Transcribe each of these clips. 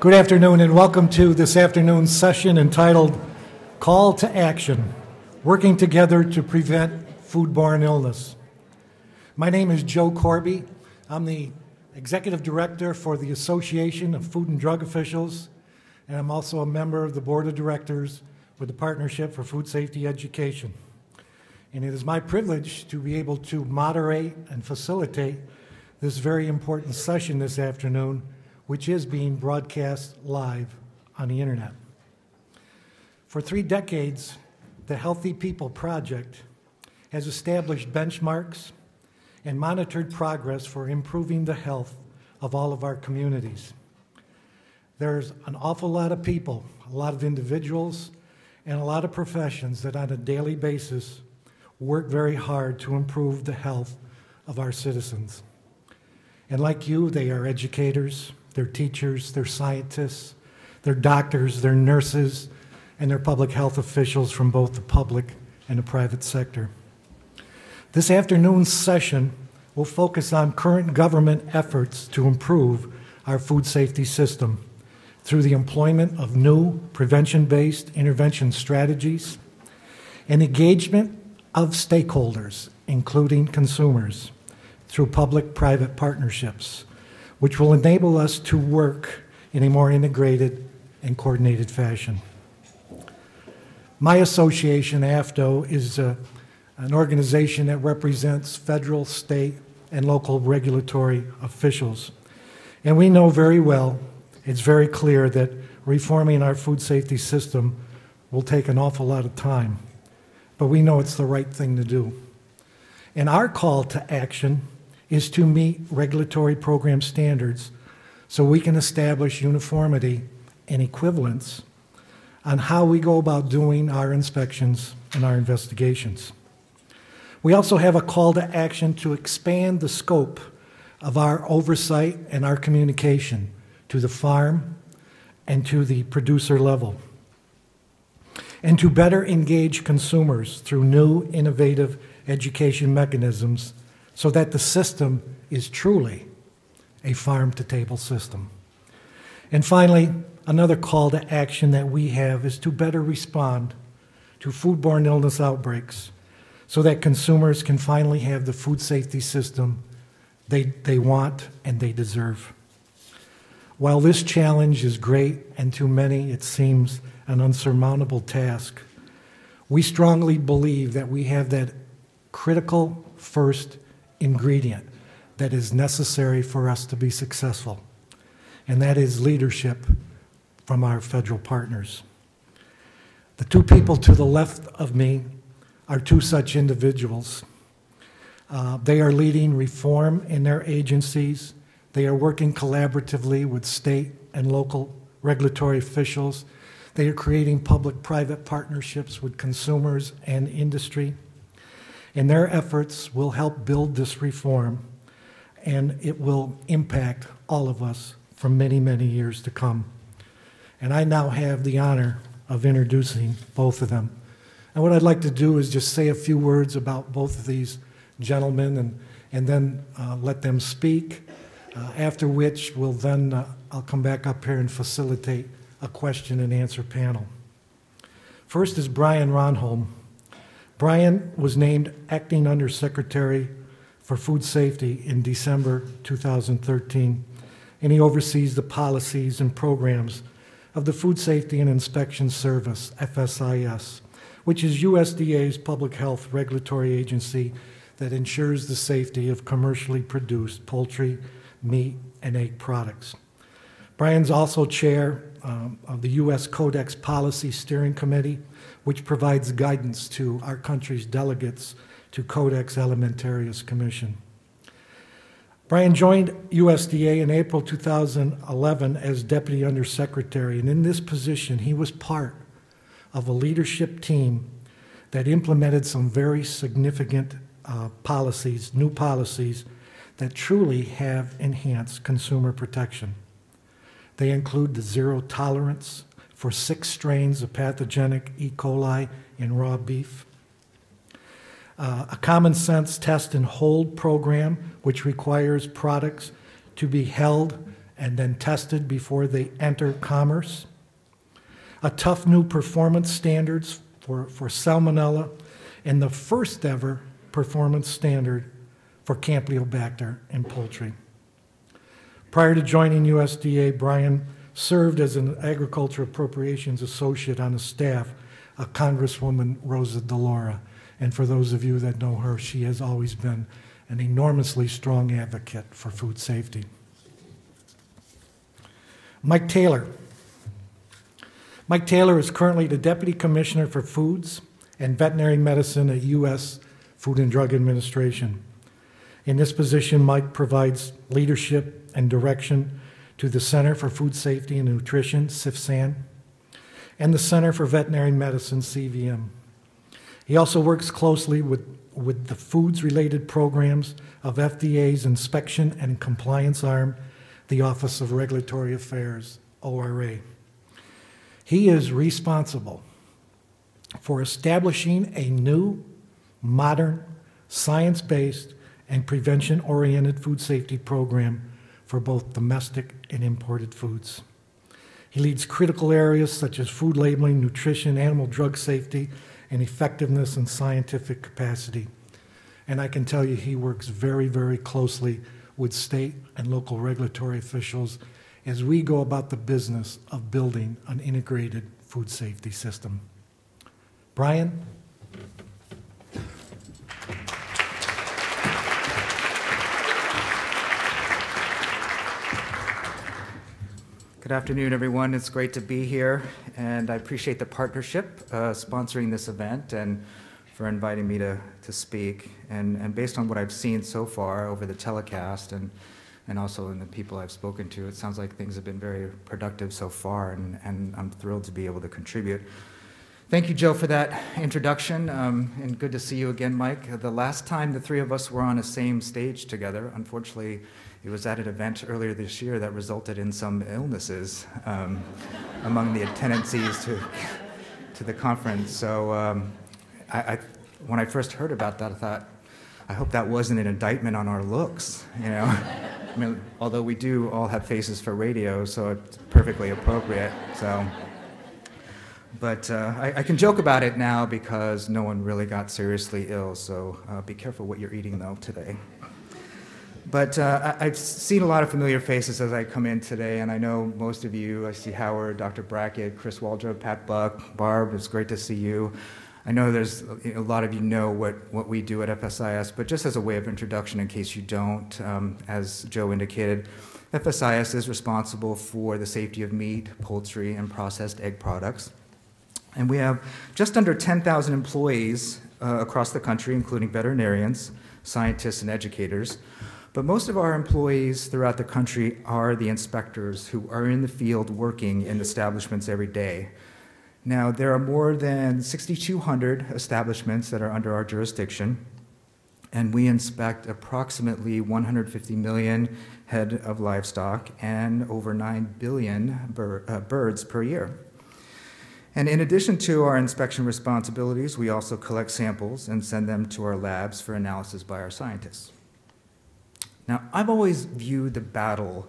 Good afternoon and welcome to this afternoon's session entitled Call to Action, Working Together to Prevent Foodborne Illness. My name is Joe Corby. I'm the Executive Director for the Association of Food and Drug Officials, and I'm also a member of the Board of Directors with the Partnership for Food Safety Education. And it is my privilege to be able to moderate and facilitate this very important session this afternoon, which is being broadcast live on the internet. For 3 decades, the Healthy People Project has established benchmarks and monitored progress for improving the health of all of our communities. There's an awful lot of people, a lot of individuals, and a lot of professions that on a daily basis work very hard to improve the health of our citizens. And like you, they are educators, they're teachers, they're scientists, they're doctors, they're nurses, and they're public health officials from both the public and the private sector. This afternoon's session will focus on current government efforts to improve our food safety system through the employment of new prevention-based intervention strategies and engagement of stakeholders, including consumers, through public-private partnerships, which will enable us to work in a more integrated and coordinated fashion. My association, AFDO, is an organization that represents federal, state, and local regulatory officials. And we know very well, it's very clear that reforming our food safety system will take an awful lot of time, but we know it's the right thing to do. And our call to action is to meet regulatory program standards so we can establish uniformity and equivalence on how we go about doing our inspections and our investigations. We also have a call to action to expand the scope of our oversight and our communication to the farm and to the producer level, and to better engage consumers through new innovative education mechanisms so that the system is truly a farm-to-table system. And finally, another call to action that we have is to better respond to foodborne illness outbreaks so that consumers can finally have the food safety system they want and they deserve. While this challenge is great and to many it seems an unsurmountable task, we strongly believe that we have that critical first ingredient that is necessary for us to be successful, and that is leadership from our federal partners. The 2 people to the left of me are 2 such individuals. They are leading reform in their agencies. They are working collaboratively with state and local regulatory officials. They are creating public-private partnerships with consumers and industry. And their efforts will help build this reform, and it will impact all of us for many, many years to come. And I now have the honor of introducing both of them. And what I'd like to do is just say a few words about both of these gentlemen and then let them speak, after which I'll come back up here and facilitate a question and answer panel. First is Brian Ronholm. Brian was named Acting Undersecretary for Food Safety in December 2013, and he oversees the policies and programs of the Food Safety and Inspection Service, FSIS, which is USDA's public health regulatory agency that ensures the safety of commercially produced poultry, meat, and egg products. Brian's also chair of the U.S. Codex Policy Steering Committee, which provides guidance to our country's delegates to Codex Alimentarius Commission. Brian joined USDA in April 2011 as Deputy Undersecretary, and in this position he was part of a leadership team that implemented some very significant policies, new policies, that truly have enhanced consumer protection. They include the zero tolerance for 6 strains of pathogenic E. coli in raw beef, a common sense test and hold program, which requires products to be held and then tested before they enter commerce. A tough new performance standards for Salmonella, and the first ever performance standard for Campylobacter in poultry. Prior to joining USDA, Brian served as an Agriculture Appropriations Associate on the staff of Congresswoman Rosa DeLauro. And for those of you that know her, she has always been an enormously strong advocate for food safety. Mike Taylor. Mike Taylor is currently the Deputy Commissioner for Foods and Veterinary Medicine at U.S. Food and Drug Administration. In this position, Mike provides leadership and direction to the Center for Food Safety and Nutrition, CFSAN, and the Center for Veterinary Medicine, CVM. He also works closely with the foods-related programs of FDA's Inspection and Compliance Arm, the Office of Regulatory Affairs, ORA. He is responsible for establishing a new, modern, science-based, and prevention-oriented food safety program for both domestic and imported foods. He leads critical areas such as food labeling, nutrition, animal drug safety, and effectiveness and scientific capacity. And I can tell you he works very, very closely with state and local regulatory officials as we go about the business of building an integrated food safety system. Brian? Good afternoon, everyone. It's great to be here, and I appreciate the partnership sponsoring this event and for inviting me to speak. And based on what I've seen so far over the telecast and also in the people I've spoken to, it sounds like things have been very productive so far, and I'm thrilled to be able to contribute. Thank you, Joe, for that introduction, and good to see you again, Mike. The last time the three of us were on the same stage together, unfortunately, it was at an event earlier this year that resulted in some illnesses among the attendees to the conference. So when I first heard about that, I thought, I hope that wasn't an indictment on our looks, you know? I mean, although we do all have faces for radio, so it's perfectly appropriate. So, but I can joke about it now because no one really got seriously ill, so be careful what you're eating, though, today. But I've seen a lot of familiar faces as I come in today, and I know most of you. I see Howard, Dr. Brackett, Chris Waldrop, Pat Buck, Barb, it's great to see you. I know there's a lot of you know what we do at FSIS, but just as a way of introduction in case you don't, as Joe indicated, FSIS is responsible for the safety of meat, poultry, and processed egg products. And we have just under 10,000 employees across the country, including veterinarians, scientists, and educators. But most of our employees throughout the country are the inspectors who are in the field working in establishments every day. Now, there are more than 6,200 establishments that are under our jurisdiction, and we inspect approximately 150 million head of livestock and over 9 billion birds per year. And in addition to our inspection responsibilities, we also collect samples and send them to our labs for analysis by our scientists. Now, I've always viewed the battle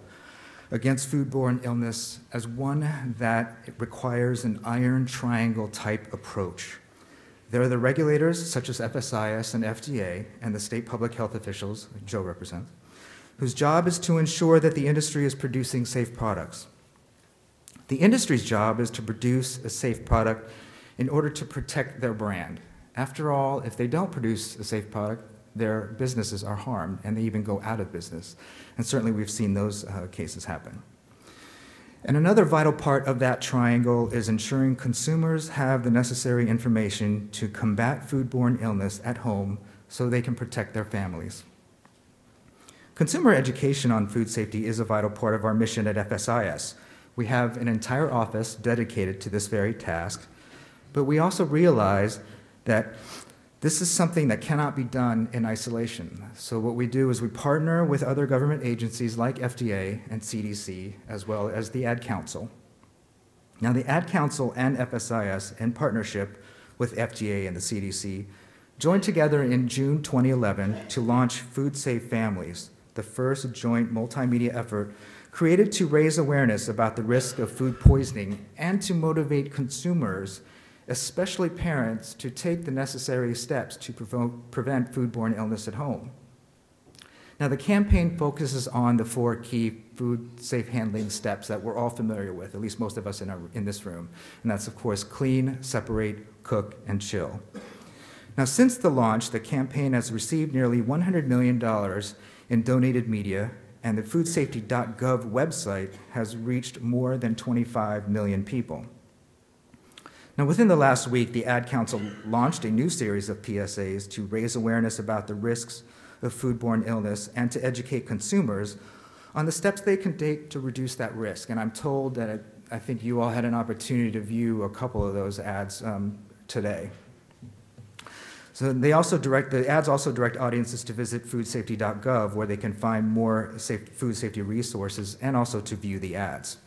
against foodborne illness as one that requires an iron triangle type approach. There are the regulators, such as FSIS and FDA, and the state public health officials, Joe represents, whose job is to ensure that the industry is producing safe products. The industry's job is to produce a safe product in order to protect their brand. After all, if they don't produce a safe product, their businesses are harmed, and they even go out of business. And certainly we've seen those cases happen. And another vital part of that triangle is ensuring consumers have the necessary information to combat foodborne illness at home so they can protect their families. Consumer education on food safety is a vital part of our mission at FSIS. We have an entire office dedicated to this very task, but we also realize that this is something that cannot be done in isolation. So what we do is we partner with other government agencies like FDA and CDC, as well as the Ad Council. Now, the Ad Council and FSIS, in partnership with FDA and the CDC, joined together in June 2011 to launch Food Safe Families, the first joint multimedia effort created to raise awareness about the risk of food poisoning and to motivate consumers, especially parents, to take the necessary steps to prevent foodborne illness at home. Now, the campaign focuses on the 4 key food safe handling steps that we're all familiar with, at least most of us in this room. And that's, of course, clean, separate, cook, and chill. Now, since the launch, the campaign has received nearly $100 million in donated media, and the foodsafety.gov website has reached more than 25 million people. Now, within the last week, the Ad Council launched a new series of PSAs to raise awareness about the risks of foodborne illness and to educate consumers on the steps they can take to reduce that risk. And I'm told that I think you all had an opportunity to view a couple of those ads today. So the ads also direct audiences to visit foodsafety.gov, where they can find more food safety resources and also to view the ads.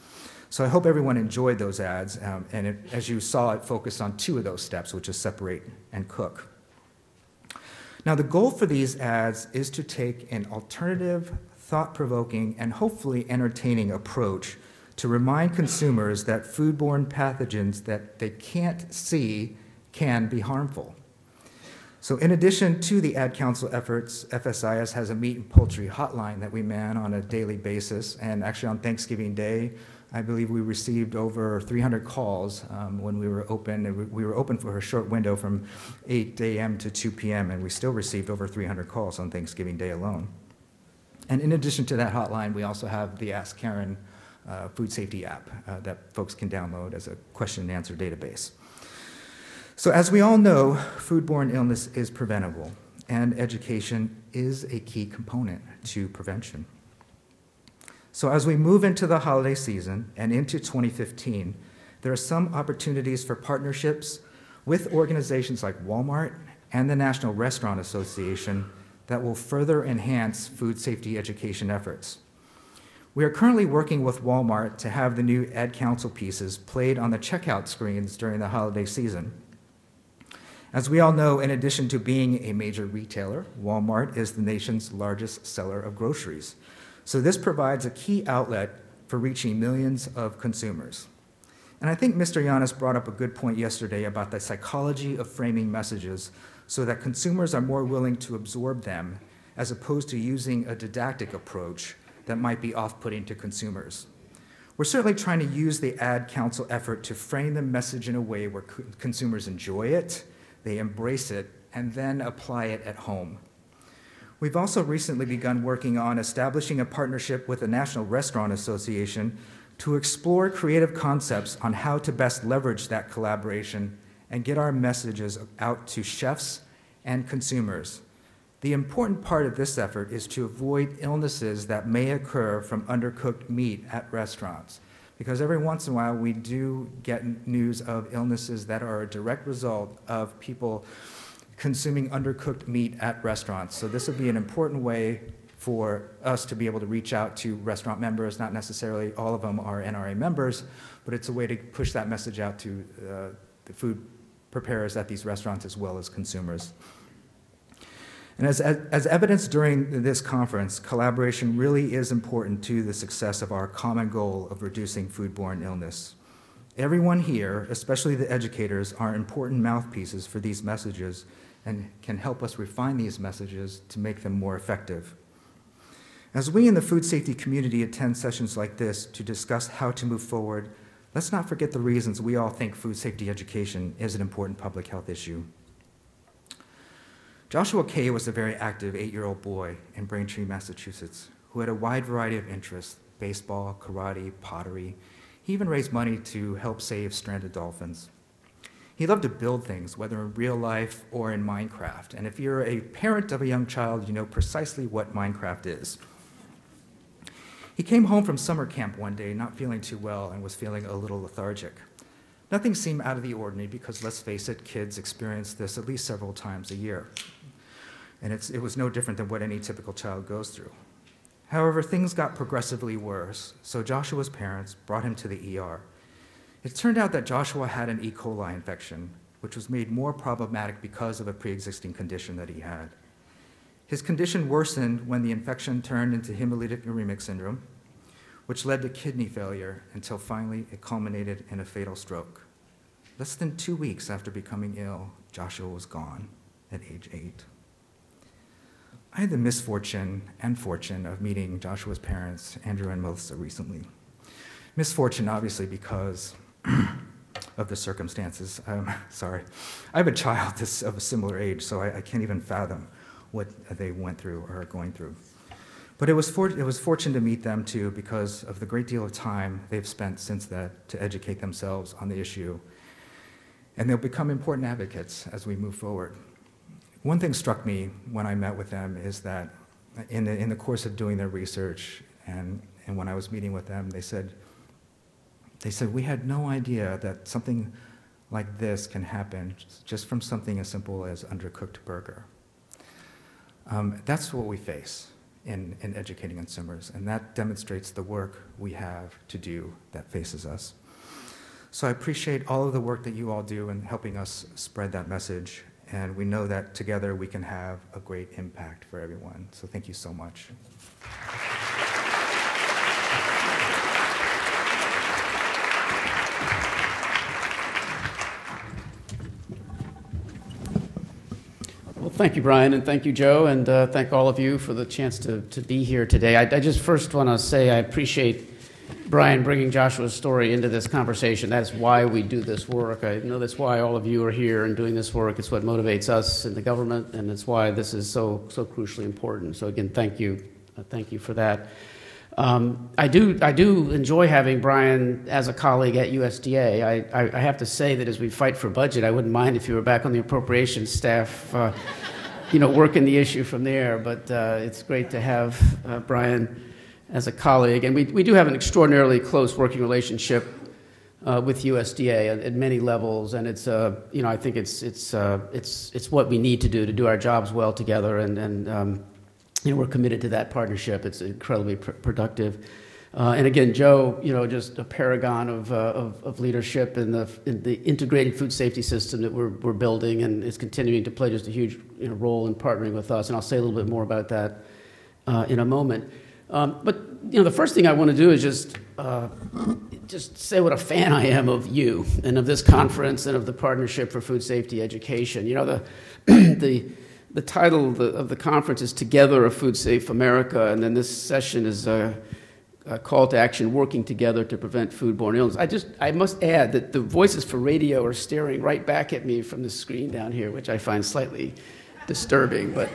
So I hope everyone enjoyed those ads, and as you saw, it focused on 2 of those steps, which is separate and cook. Now, the goal for these ads is to take an alternative, thought-provoking, and hopefully entertaining approach to remind consumers that foodborne pathogens that they can't see can be harmful. So in addition to the Ad Council efforts, FSIS has a meat and poultry hotline that we man on a daily basis, and actually on Thanksgiving Day, I believe we received over 300 calls when we were open. And we were open for a short window from 8 a.m. to 2 p.m., and we still received over 300 calls on Thanksgiving Day alone. And in addition to that hotline, we also have the Ask Karen food safety app that folks can download as a question and answer database. So as we all know, foodborne illness is preventable, and education is a key component to prevention. So as we move into the holiday season and into 2015, there are some opportunities for partnerships with organizations like Walmart and the National Restaurant Association that will further enhance food safety education efforts. We are currently working with Walmart to have the new Ad Council pieces played on the checkout screens during the holiday season. As we all know, in addition to being a major retailer, Walmart is the nation's largest seller of groceries. So this provides a key outlet for reaching millions of consumers. And I think Mr. Yanis brought up a good point yesterday about the psychology of framing messages so that consumers are more willing to absorb them as opposed to using a didactic approach that might be off-putting to consumers. We're certainly trying to use the Ad Council effort to frame the message in a way where consumers enjoy it, they embrace it, and then apply it at home. We've also recently begun working on establishing a partnership with the National Restaurant Association to explore creative concepts on how to best leverage that collaboration and get our messages out to chefs and consumers. The important part of this effort is to avoid illnesses that may occur from undercooked meat at restaurants, because every once in a while we do get news of illnesses that are a direct result of people consuming undercooked meat at restaurants. So this would be an important way for us to be able to reach out to restaurant members. Not necessarily all of them are NRA members, but it's a way to push that message out to the food preparers at these restaurants as well as consumers. And as evidenced during this conference, collaboration really is important to the success of our common goal of reducing foodborne illness. Everyone here, especially the educators, are important mouthpieces for these messages and can help us refine these messages to make them more effective. As we in the food safety community attend sessions like this to discuss how to move forward, let's not forget the reasons we all think food safety education is an important public health issue. Joshua Kay was a very active 8-year-old boy in Braintree, Massachusetts, who had a wide variety of interests: baseball, karate, pottery. He even raised money to help save stranded dolphins. He loved to build things, whether in real life or in Minecraft. And if you're a parent of a young child, you know precisely what Minecraft is. He came home from summer camp one day not feeling too well and was feeling a little lethargic. Nothing seemed out of the ordinary because, let's face it, kids experience this at least several times a year. And it was no different than what any typical child goes through. However, things got progressively worse, so Joshua's parents brought him to the ER. It turned out that Joshua had an E. coli infection, which was made more problematic because of a pre-existing condition that he had. His condition worsened when the infection turned into hemolytic uremic syndrome, which led to kidney failure until finally it culminated in a fatal stroke. Less than 2 weeks after becoming ill, Joshua was gone at age 8. I had the misfortune and fortune of meeting Joshua's parents, Andrew and Melissa, recently. Misfortune, obviously, because of the circumstances. Sorry. I have a child of a similar age, so I can't even fathom what they went through or are going through. But it was fortunate to meet them, too, because of the great deal of time they've spent since that to educate themselves on the issue. And they'll become important advocates as we move forward. One thing struck me when I met with them is that in the course of doing their research and when I was meeting with them, they said, we had no idea that something like this can happen just from something as simple as undercooked burger. That's what we face in educating consumers, and that demonstrates the work we have to do that faces us. So I appreciate all of the work that you all do in helping us spread that message, and we know that together we can have a great impact for everyone. So thank you so much. Well, thank you, Brian, and thank you, Joe, and thank all of you for the chance to be here today. I just first want to say I appreciate Brian bringing Joshua's story into this conversation. That's why we do this work. I know that's why all of you are here and doing this work. It's what motivates us in the government, and it's why this is so crucially important. So again, thank you for that. I do enjoy having Brian as a colleague at USDA. I have to say that as we fight for budget, I wouldn't mind if you were back on the appropriations staff, working the issue from there. But it's great to have Brian as a colleague, and we do have an extraordinarily close working relationship with USDA at many levels, and it's I think it's what we need to do our jobs well together, and we're committed to that partnership. It's incredibly productive. And again, Joe, just a paragon of leadership in the integrated food safety system that we're building, and is continuing to play just a huge role in partnering with us. And I'll say a little bit more about that in a moment. But the first thing I want to do is just say what a fan I am of you and of this conference and of the Partnership for Food Safety Education. The title of the conference is Together a Food Safe America, and then this session is a call to action, working together to prevent foodborne illness. I must add that the voices for radio are staring right back at me from the screen down here, which I find slightly disturbing, but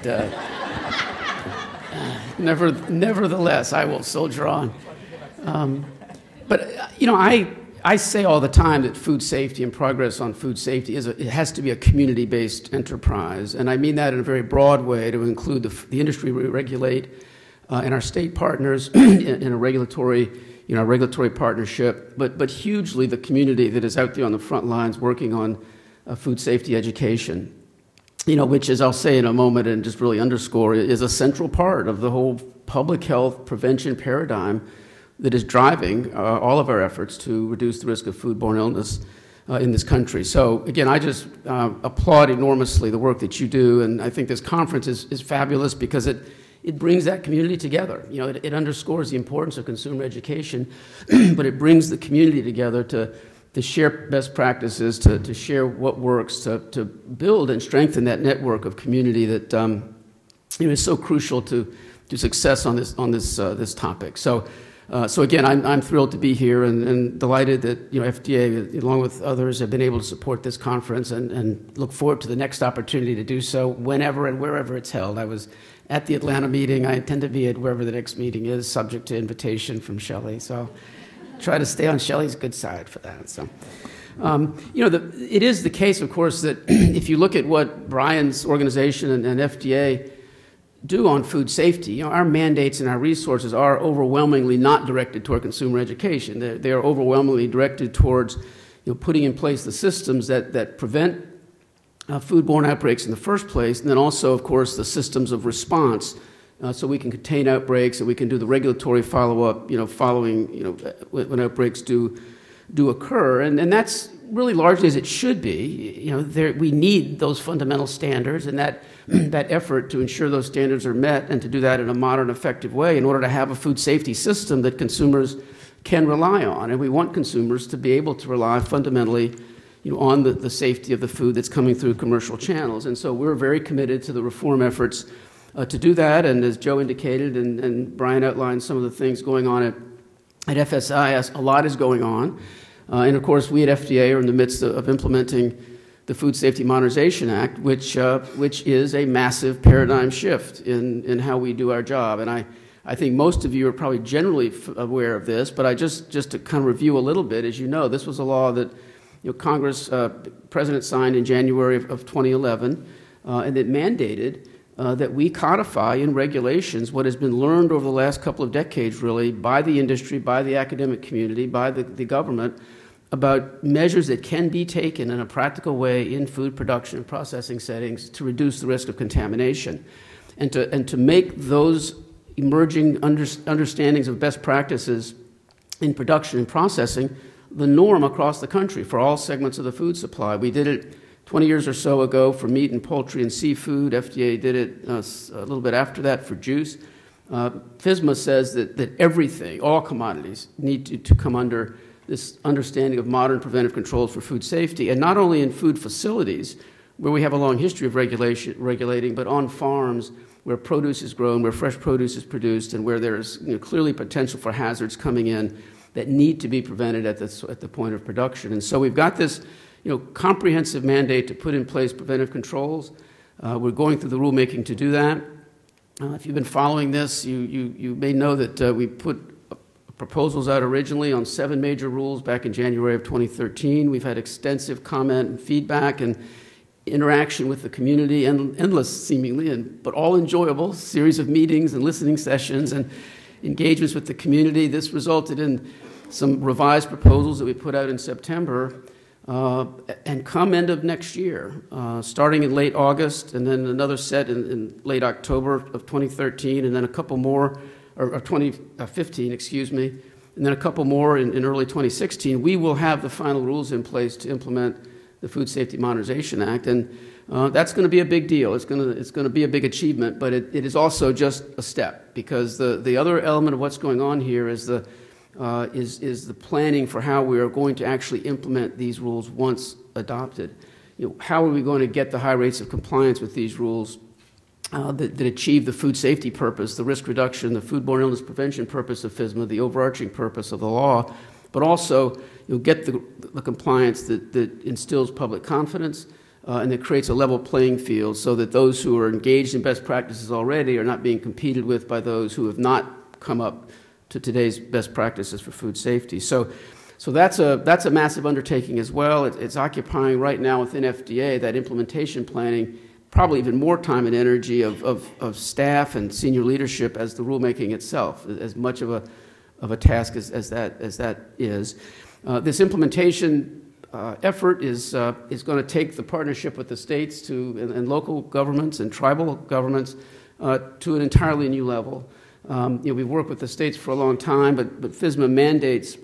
nevertheless, I will soldier on. I say all the time that food safety and progress on food safety it has to be a community-based enterprise, and I mean that in a very broad way to include the industry we regulate and our state partners in a regulatory partnership, but hugely the community that is out there on the front lines working on food safety education. Which, as I'll say in a moment and just really underscore, is a central part of the whole public health prevention paradigm that is driving all of our efforts to reduce the risk of foodborne illness in this country. So again, I just applaud enormously the work that you do, and I think this conference is fabulous because it brings that community together. It underscores the importance of consumer education, but it brings the community together to share best practices, to share what works, to build and strengthen that network of community that is so crucial to success on this topic. So again, I'm thrilled to be here and delighted that FDA, along with others, have been able to support this conference and look forward to the next opportunity to do so whenever and wherever it's held. I was at the Atlanta meeting. I intend to be at wherever the next meeting is, subject to invitation from Shelley. So try to stay on Shelley's good side for that. So, it is the case, of course, that if you look at what Brian's organization and FDA do on food safety, our mandates and our resources are overwhelmingly not directed toward consumer education. They are overwhelmingly directed towards putting in place the systems that prevent foodborne outbreaks in the first place, and then also, of course, the systems of response so we can contain outbreaks, and we can do the regulatory follow-up, following when outbreaks do occur. And that's really largely as it should be. We need those fundamental standards, and that effort to ensure those standards are met and to do that in a modern, effective way in order to have a food safety system that consumers can rely on. And we want consumers to be able to rely fundamentally on the safety of the food that's coming through commercial channels. And so we're very committed to the reform efforts to do that. And as Joe indicated and Brian outlined some of the things going on at FSIS, a lot is going on. And of course, we at FDA are in the midst of implementing the Food Safety Modernization Act, which is a massive paradigm shift in how we do our job. And I think most of you are probably generally aware of this, but just to kind of review a little bit, as you know, this was a law that Congress, President signed in January of 2011, and it mandated that we codify in regulations what has been learned over the last couple of decades, really, by the industry, by the academic community, by the government, about measures that can be taken in a practical way in food production and processing settings to reduce the risk of contamination, and to make those emerging understandings of best practices in production and processing the norm across the country for all segments of the food supply. We did it 20 years or so ago for meat and poultry and seafood. FDA did it a little bit after that for juice. FSMA says that everything, all commodities, need to come under this understanding of modern preventive controls for food safety, and not only in food facilities, where we have a long history of regulating, but on farms where produce is grown, where fresh produce is produced, and where there is clearly potential for hazards coming in that need to be prevented at the point of production. And so we've got this comprehensive mandate to put in place preventive controls. We're going through the rulemaking to do that. If you've been following this, you may know that we put proposals out originally on 7 major rules back in January of 2013. We've had extensive comment and feedback and interaction with the community, and endless seemingly, but all enjoyable series of meetings and listening sessions and engagements with the community. This resulted in some revised proposals that we put out in September, and come end of next year, starting in late August, and then another set in late October of 2013, and then a couple more, or 2015, excuse me, and then a couple more in early 2016, we will have the final rules in place to implement the Food Safety Modernization Act, and that's going to be a big deal. It's going to be a big achievement, but it is also just a step, because the other element of what's going on here is the planning for how we are going to actually implement these rules once adopted. How are we going to get the high rates of compliance with these rules that achieve the food safety purpose, the risk reduction, the foodborne illness prevention purpose of FSMA, the overarching purpose of the law, but also get the compliance that instills public confidence and that creates a level playing field so that those who are engaged in best practices already are not being competed with by those who have not come up to today's best practices for food safety. So that's a massive undertaking as well. It's occupying right now within FDA that implementation planning probably even more time and energy of staff and senior leadership as the rulemaking itself, as much of a task as that is. This implementation effort is going to take the partnership with the states and local governments and tribal governments to an entirely new level. We've worked with the states for a long time, but FSMA mandates,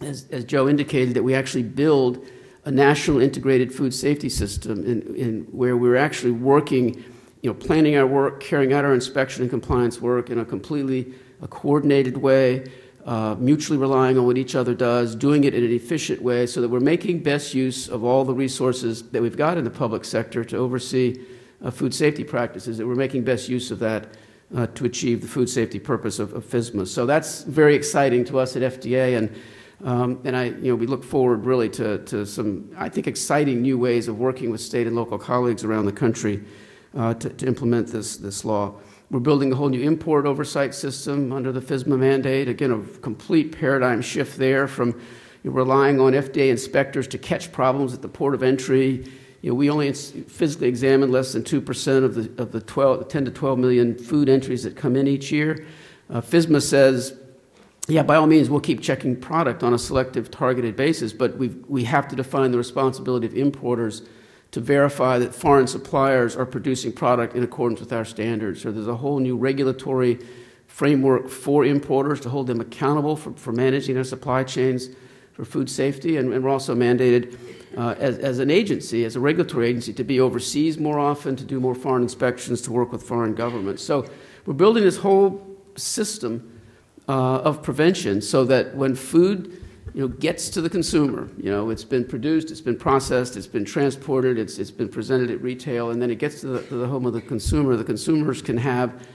as Joe indicated, that we actually build a national integrated food safety system in where we're actually working, planning our work, carrying out our inspection and compliance work in a completely coordinated way, mutually relying on what each other does, doing it in an efficient way so that we're making best use of all the resources that we've got in the public sector to oversee food safety practices, that we're making best use of that to achieve the food safety purpose of FSMA. So that's very exciting to us at FDA, and we look forward really to some, I think, exciting new ways of working with state and local colleagues around the country to implement this law. We're building a whole new import oversight system under the FSMA mandate. Again, a complete paradigm shift there from relying on FDA inspectors to catch problems at the port of entry. We only physically examine less than 2% of the 10 to 12 million food entries that come in each year. FSMA says, yeah, by all means, we'll keep checking product on a selective, targeted basis, but we have to define the responsibility of importers to verify that foreign suppliers are producing product in accordance with our standards. So there's a whole new regulatory framework for importers to hold them accountable for managing their supply chains for food safety, and we're also mandated as an agency, as a regulatory agency, to be overseas more often, to do more foreign inspections, to work with foreign governments. So we're building this whole system of prevention so that when food gets to the consumer, it's been produced, it's been processed, it's been transported, it's been presented at retail, and then it gets to the home of the consumer. The consumers can have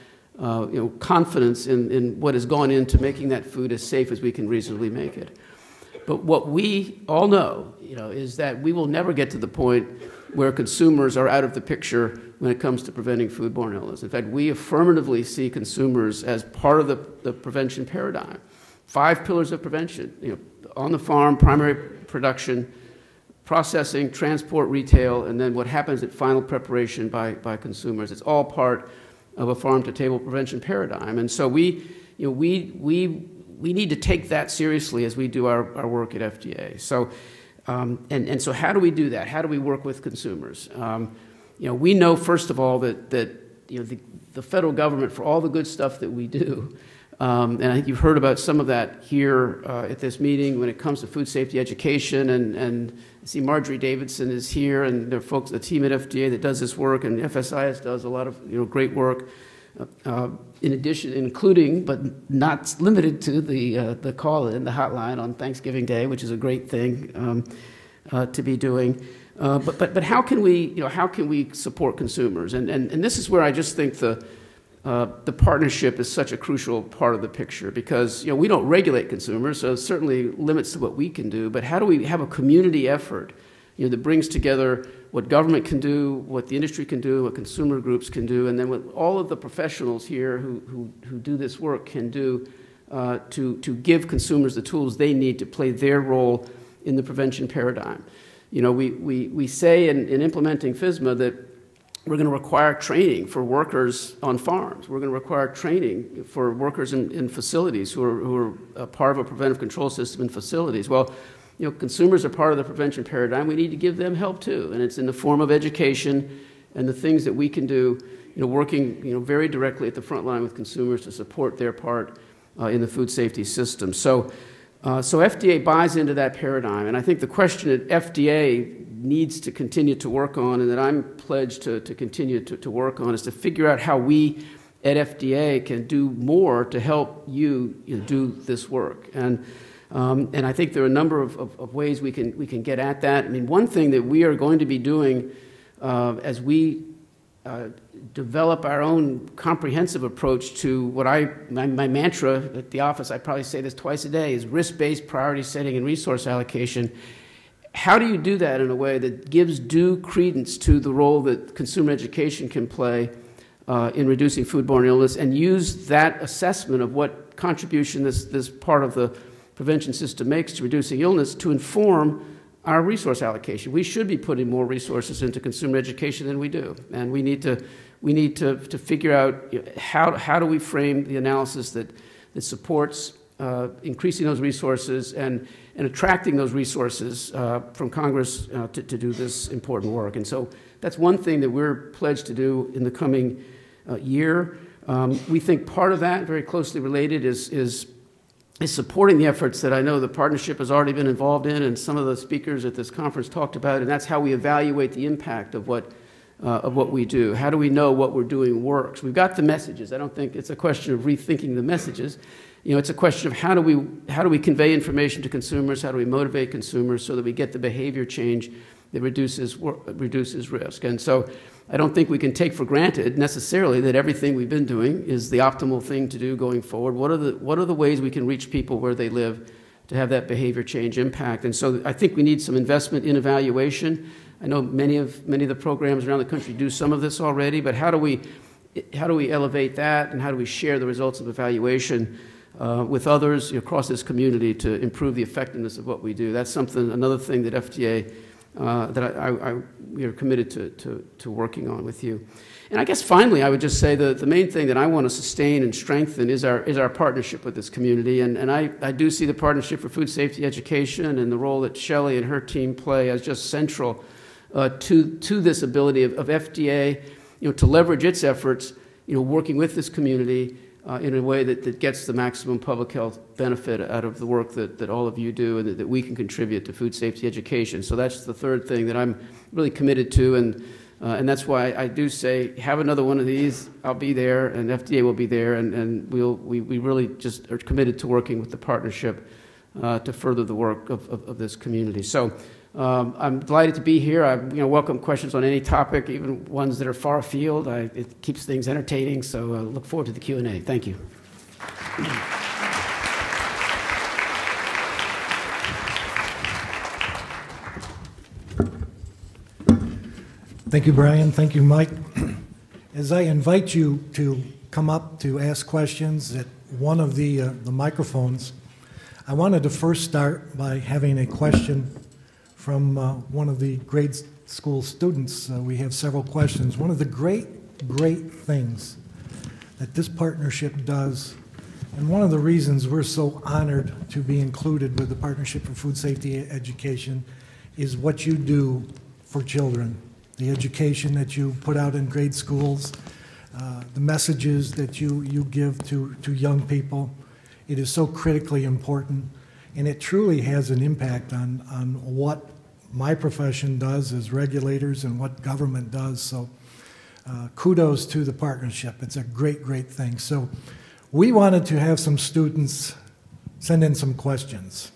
confidence in what has gone into making that food as safe as we can reasonably make it. But what we all know, is that we will never get to the point where consumers are out of the picture when it comes to preventing foodborne illness. In fact, we affirmatively see consumers as part of the prevention paradigm. 5 pillars of prevention, on the farm, primary production, processing, transport, retail, and then what happens at final preparation by consumers. It's all part of a farm-to-table prevention paradigm. And so we need to take that seriously as we do our work at FDA. So, and so how do we do that? How do we work with consumers? We know, first of all, that the federal government, for all the good stuff that we do, and I think you've heard about some of that here at this meeting when it comes to food safety education, and I see Marjorie Davidson is here, and there are folks, the team at FDA that does this work, and FSIS does a lot of great work. In addition, including but not limited to the call-in, the hotline on Thanksgiving Day, which is a great thing to be doing. But how can we support consumers? And this is where I just think the partnership is such a crucial part of the picture, because we don't regulate consumers, so it certainly limits to what we can do. But how do we have a community effort that brings together what government can do, what the industry can do, what consumer groups can do, and then what all of the professionals here who do this work can do to give consumers the tools they need to play their role in the prevention paradigm. We say in implementing FSMA that we're going to require training for workers on farms. We're going to require training for workers in facilities who are a part of a preventive control system in facilities. Well, consumers are part of the prevention paradigm. We need to give them help too, and it's in the form of education and the things that we can do, working very directly at the front line with consumers to support their part in the food safety system. So FDA buys into that paradigm, and I think the question that FDA needs to continue to work on, and that I'm pledged to continue to work on, is to figure out how we at FDA can do more to help you do this work. And I think there are a number of ways we can get at that. I mean, one thing that we are going to be doing as we develop our own comprehensive approach to what my mantra at the office, I probably say this twice a day, is risk-based priority setting and resource allocation. How do you do that in a way that gives due credence to the role that consumer education can play in reducing foodborne illness, and use that assessment of what contribution this part of the prevention system makes to reducing illness to inform our resource allocation? We should be putting more resources into consumer education than we do, and we need to figure out how do we frame the analysis that supports increasing those resources and attracting those resources from Congress to do this important work. And so that's one thing that we're pledged to do in the coming year. We think part of that, very closely related, is supporting the efforts that I know the partnership has already been involved in, and some of the speakers at this conference talked about, and that's how we evaluate the impact of what we do. How do we know what we're doing works? We've got the messages. I don't think it's a question of rethinking the messages. It's a question of how do we convey information to consumers? How do we motivate consumers so that we get the behavior change that reduces risk? And so I don't think we can take for granted necessarily that everything we've been doing is the optimal thing to do going forward. What are the ways we can reach people where they live to have that behavior change impact? And so I think we need some investment in evaluation. I know many of the programs around the country do some of this already, but how do we elevate that, and how do we share the results of evaluation with others across this community to improve the effectiveness of what we do? That's another thing that FDA that we are committed to working on with you. And I guess finally, I would just say the main thing that I want to sustain and strengthen is our partnership with this community. And I do see the Partnership for Food Safety Education and the role that Shelley and her team play as just central to this ability of FDA to leverage its efforts, working with this community in a way that gets the maximum public health benefit out of the work that all of you do and that we can contribute to food safety education. So that's the third thing that I'm really committed to, and that's why I do say, have another one of these, I'll be there, and FDA will be there, and we really just are committed to working with the partnership to further the work of this community. So I'm delighted to be here. I welcome questions on any topic, even ones that are far afield. It keeps things entertaining, so look forward to the Q&A. Thank you. Thank you, Brian. Thank you, Mike. As I invite you to come up to ask questions at one of the microphones, I wanted to first start by having a question from one of the grade school students. We have several questions. One of the great things that this partnership does, and one of the reasons we're so honored to be included with the Partnership for Food Safety Education, is what you do for children. The education that you put out in grade schools, the messages that you give to young people. It is so critically important, and it truly has an impact on what my profession does as regulators and what government does. So kudos to the partnership. It's a great thing. So we wanted to have some students send in some questions.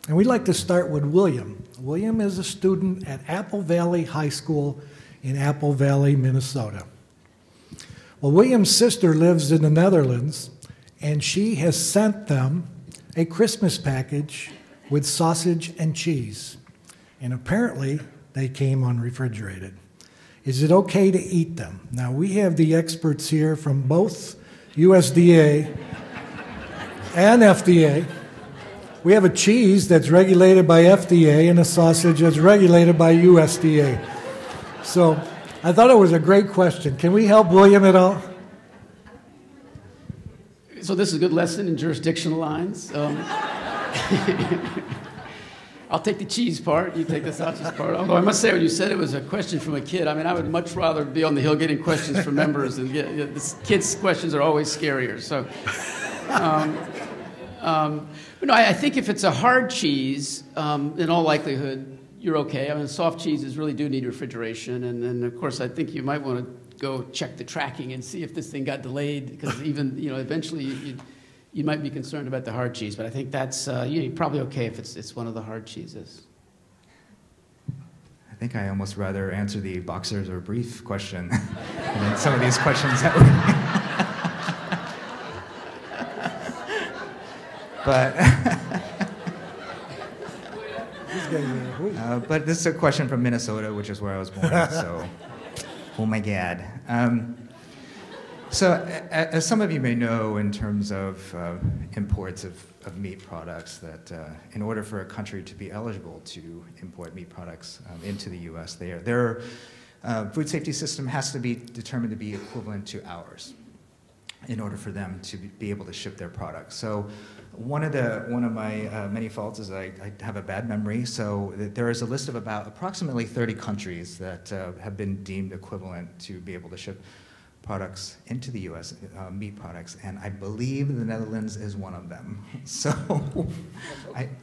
And we'd like to start with William. William is a student at Apple Valley High School in Apple Valley, Minnesota. Well, William's sister lives in the Netherlands, and she has sent them a Christmas package with sausage and cheese. And apparently, they came unrefrigerated. Is it okay to eat them? Now, we have the experts here from both USDA and FDA. We have a cheese that's regulated by FDA and a sausage that's regulated by USDA. So I thought it was a great question. Can we help William at all? So this is a good lesson in jurisdictional lines. I'll take the cheese part, you take the sausage part. Although I must say, when you said it was a question from a kid, I mean, I would much rather be on the Hill getting questions from members. And the kids' questions are always scarier. So. But no, I think if it's a hard cheese, in all likelihood, you're okay. I mean, soft cheeses really do need refrigeration. And then, of course, I think you might want to go check the tracking and see if this thing got delayed, because even, eventually you might be concerned about the hard cheese. But I think that's you're probably okay if it's one of the hard cheeses. I think I almost rather answer the boxers or brief question than some of these questions that we... But this is a question from Minnesota, which is where I was born, so, oh my God. So as some of you may know, in terms of imports of meat products, that in order for a country to be eligible to import meat products into the U.S., their food safety system has to be determined to be equivalent to ours in order for them to be able to ship their products. So one of my many faults is I have a bad memory. So there is a list of about approximately 30 countries that have been deemed equivalent to be able to ship products into the U.S., meat products, and I believe the Netherlands is one of them. So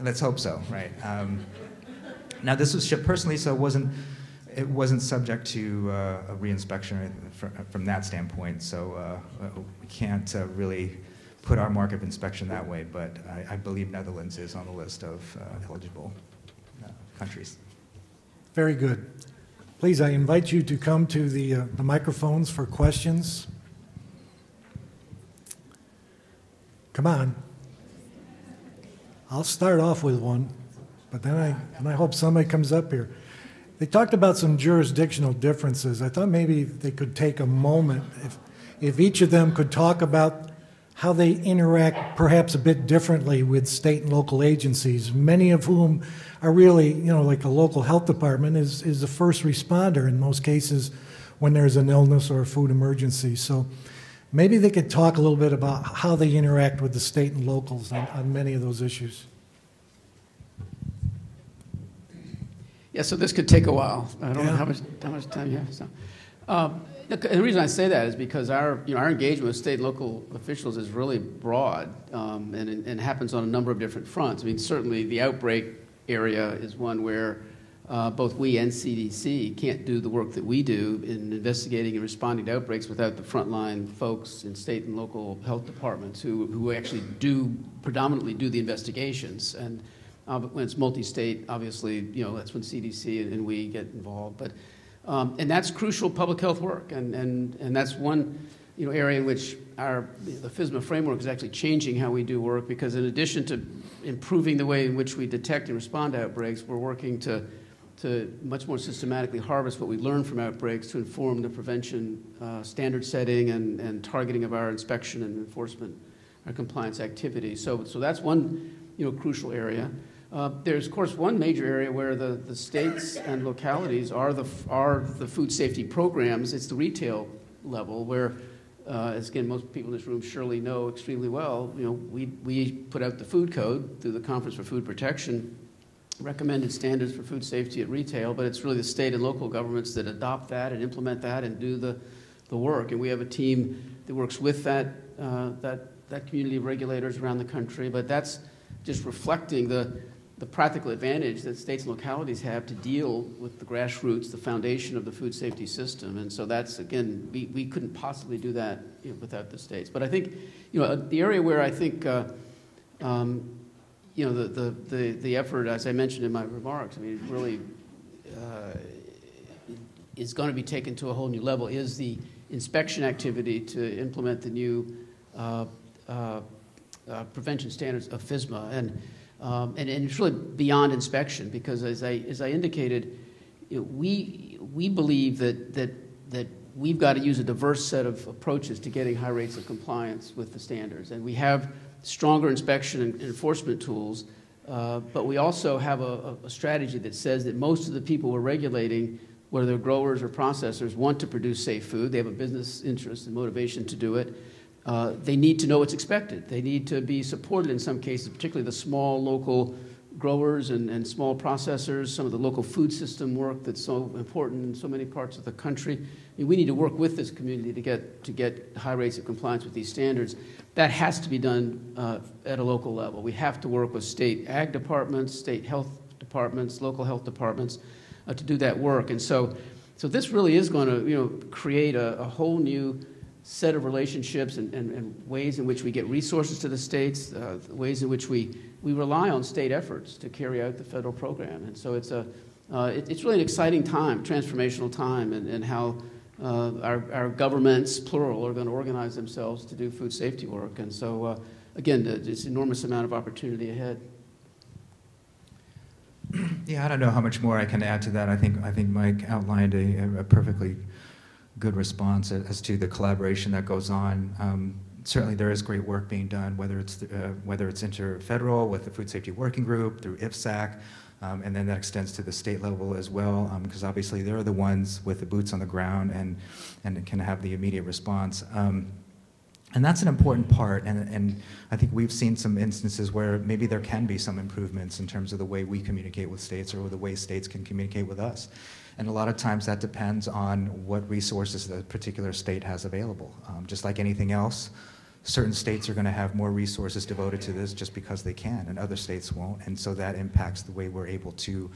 let's hope so, right? Now this was shipped personally, so it wasn't subject to a reinspection from that standpoint. So we can't really put our mark of inspection that way, but I believe Netherlands is on the list of eligible countries. Very good. Please, I invite you to come to the microphones for questions. Come on. I'll start off with one, but then I hope somebody comes up here. They talked about some jurisdictional differences. I thought maybe they could take a moment, if each of them could talk about how they interact perhaps a bit differently with state and local agencies, many of whom are really, like a local health department is the first responder in most cases when there's an illness or a food emergency. So maybe they could talk a little bit about how they interact with the state and locals on many of those issues. Yeah, so this could take a while. I don't know how much time you have. So. The reason I say that is because our engagement with state and local officials is really broad and happens on a number of different fronts. I mean, certainly the outbreak area is one where both we and CDC can't do the work that we do in investigating and responding to outbreaks without the frontline folks in state and local health departments who actually predominantly do the investigations. And when it's multi-state, obviously, that's when CDC and we get involved. But and that's crucial public health work, and that's one area in which the FSMA framework is actually changing how we do work, because in addition to improving the way in which we detect and respond to outbreaks, we're working to much more systematically harvest what we learn from outbreaks to inform the prevention standard setting and targeting of our inspection and enforcement, our compliance activities. So that's one crucial area. There's, of course, one major area where the states and localities are the food safety programs. It's the retail level where, as again, most people in this room surely know extremely well, we put out the food code through the Conference for Food Protection, recommended standards for food safety at retail, but it's really the state and local governments that adopt that and implement that and do the work. And we have a team that works with that community of regulators around the country, but that's just reflecting the practical advantage that states and localities have to deal with the grassroots, the foundation of the food safety system. And so that's, again, we couldn't possibly do that without the states. But I think, the area where I think, the effort, as I mentioned in my remarks, I mean, really is going to be taken to a whole new level, is the inspection activity to implement the new prevention standards of FSMA. And it's really beyond inspection, because as I indicated, we believe that we've got to use a diverse set of approaches to getting high rates of compliance with the standards. And we have stronger inspection and enforcement tools, but we also have a strategy that says that most of the people we're regulating, whether they're growers or processors, want to produce safe food. They have a business interest and motivation to do it. They need to know what's expected. They need to be supported in some cases, particularly the small local growers and small processors, some of the local food system work that's so important in so many parts of the country. I mean, we need to work with this community to get high rates of compliance with these standards. That has to be done at a local level. We have to work with state ag departments, state health departments, local health departments to do that work. And so this really is going to create a whole new set of relationships and ways in which we get resources to the states, ways in which we rely on state efforts to carry out the federal program. And so it's really an exciting time, transformational time, and how our governments, plural, are going to organize themselves to do food safety work. And so, again, it's an enormous amount of opportunity ahead. Yeah, I don't know how much more I can add to that. I think Mike outlined a perfectly good response as to the collaboration that goes on. Certainly there is great work being done, whether it's interfederal with the Food Safety Working Group, through IFSAC, and then that extends to the state level as well, because obviously they're the ones with the boots on the ground and can have the immediate response. And that's an important part, and I think we've seen some instances where maybe there can be some improvements in terms of the way we communicate with states or the way states can communicate with us. And a lot of times that depends on what resources the particular state has available. Just like anything else, certain states are going to have more resources devoted to this just because they can, and other states won't, and so that impacts the way we're able to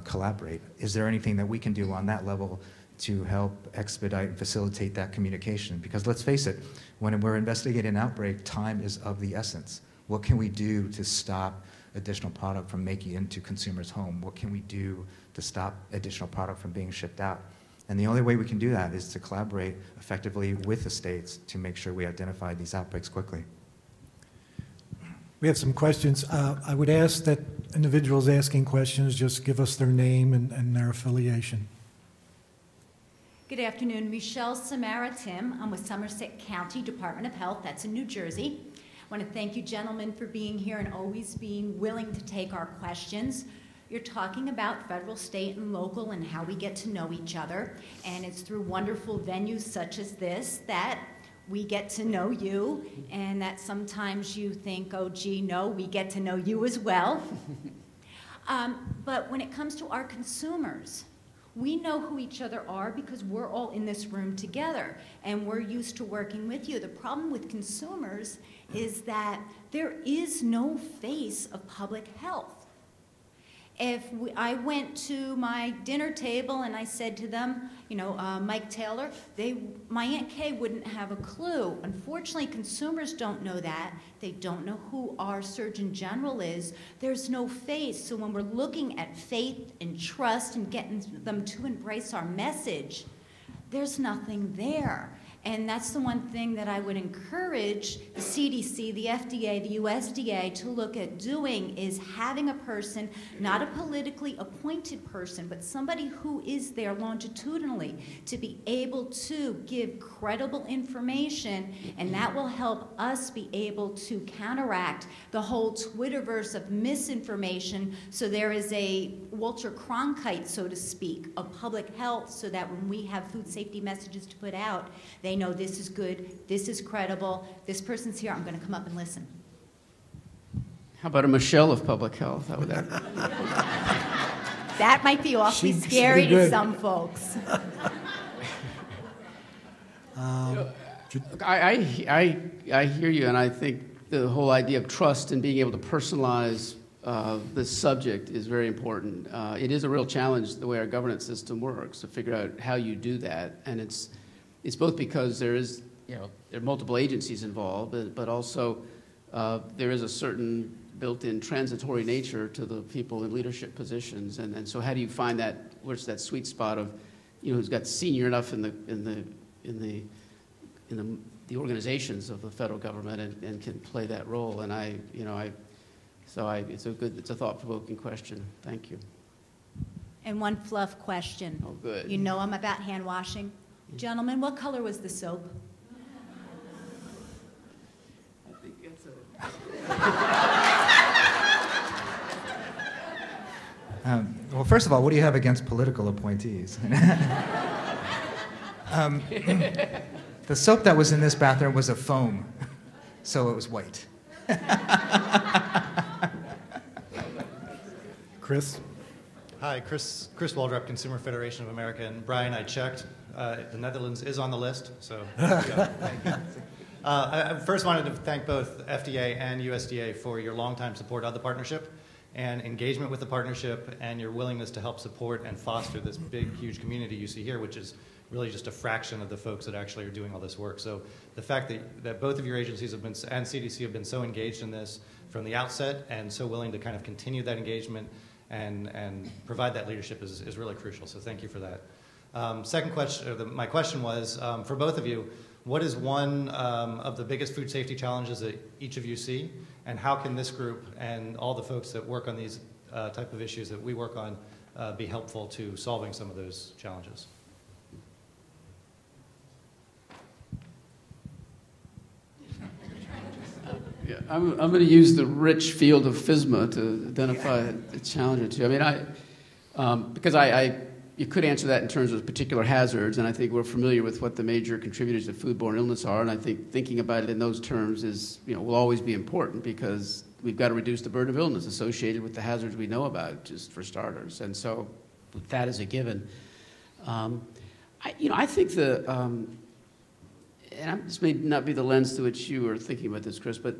collaborate. Is there anything that we can do on that level to help expedite and facilitate that communication? Because let's face it, when we're investigating an outbreak, time is of the essence. What can we do to stop additional product from making it into consumers' home? What can we do to stop additional product from being shipped out? And the only way we can do that is to collaborate effectively with the states to make sure we identify these outbreaks quickly. We have some questions. I would ask that individuals asking questions just give us their name and their affiliation. Good afternoon, Michelle Samara-Tim. I'm with Somerset County Department of Health. That's in New Jersey. I want to thank you gentlemen for being here and always being willing to take our questions. You're talking about federal, state, and local and how we get to know each other. And it's through wonderful venues such as this that we get to know you, and that sometimes you think, oh, gee, no, we get to know you as well. But when it comes to our consumers, We know who each other are because we're all in this room together, and we're used to working with you. The problem with consumers is that there is no face of public health. If I went to my dinner table and I said to them, Mike Taylor, my Aunt Kay wouldn't have a clue. Unfortunately, consumers don't know that. They don't know who our Surgeon General is. There's no face. So when we're looking at faith and trust and getting them to embrace our message, there's nothing there. And that's the one thing that I would encourage the CDC, the FDA, the USDA to look at doing, is having a person, not a politically appointed person, but somebody who is there longitudinally to be able to give credible information, and that will help us be able to counteract the whole Twitterverse of misinformation. So there is a Walter Cronkite, so to speak, of public health, so that when we have food safety messages to put out, they know this is good, this is credible, this person's here, I'm going to come up and listen. How about a Michelle of public health? How would that? That might be awfully scary to some folks. I hear you, and I think the whole idea of trust and being able to personalize this subject is very important. It is a real challenge the way our governance system works to figure out how you do that, and it's both because there are multiple agencies involved, but also there is a certain built-in transitory nature to the people in leadership positions, and so how do you find that, where's that sweet spot of, who's got senior enough in the organizations of the federal government and can play that role, and it's a thought-provoking question. Thank you. And one fluff question. Oh, good. I'm about hand washing. Gentlemen, what color was the soap? I think it's Well, first of all, what do you have against political appointees? The soap that was in this bathroom was a foam, so it was white. Chris? Hi, Chris Waldrop, Consumer Federation of America. And Brian, I checked. The Netherlands is on the list, so there you go. Thank you. I first wanted to thank both FDA and USDA for your longtime support of the partnership and engagement with the partnership and your willingness to help support and foster this big, huge community you see here, which is really just a fraction of the folks that actually are doing all this work. So the fact that both of your agencies have been, and CDC have been so engaged in this from the outset and so willing to kind of continue that engagement and provide that leadership is really crucial. So thank you for that. Second question, my question was, for both of you, what is one of the biggest food safety challenges that each of you see, and how can this group and all the folks that work on these type of issues that we work on be helpful to solving some of those challenges? Yeah, I'm going to use the rich field of FSMA to identify a challenge or two. I mean, because you could answer that in terms of particular hazards, and I think we're familiar with what the major contributors to foodborne illness are, and I think thinking about it in those terms is, will always be important because we've got to reduce the burden of illness associated with the hazards we know about, just for starters. And so with that as a given, I think and this may not be the lens through which you are thinking about this, Chris, but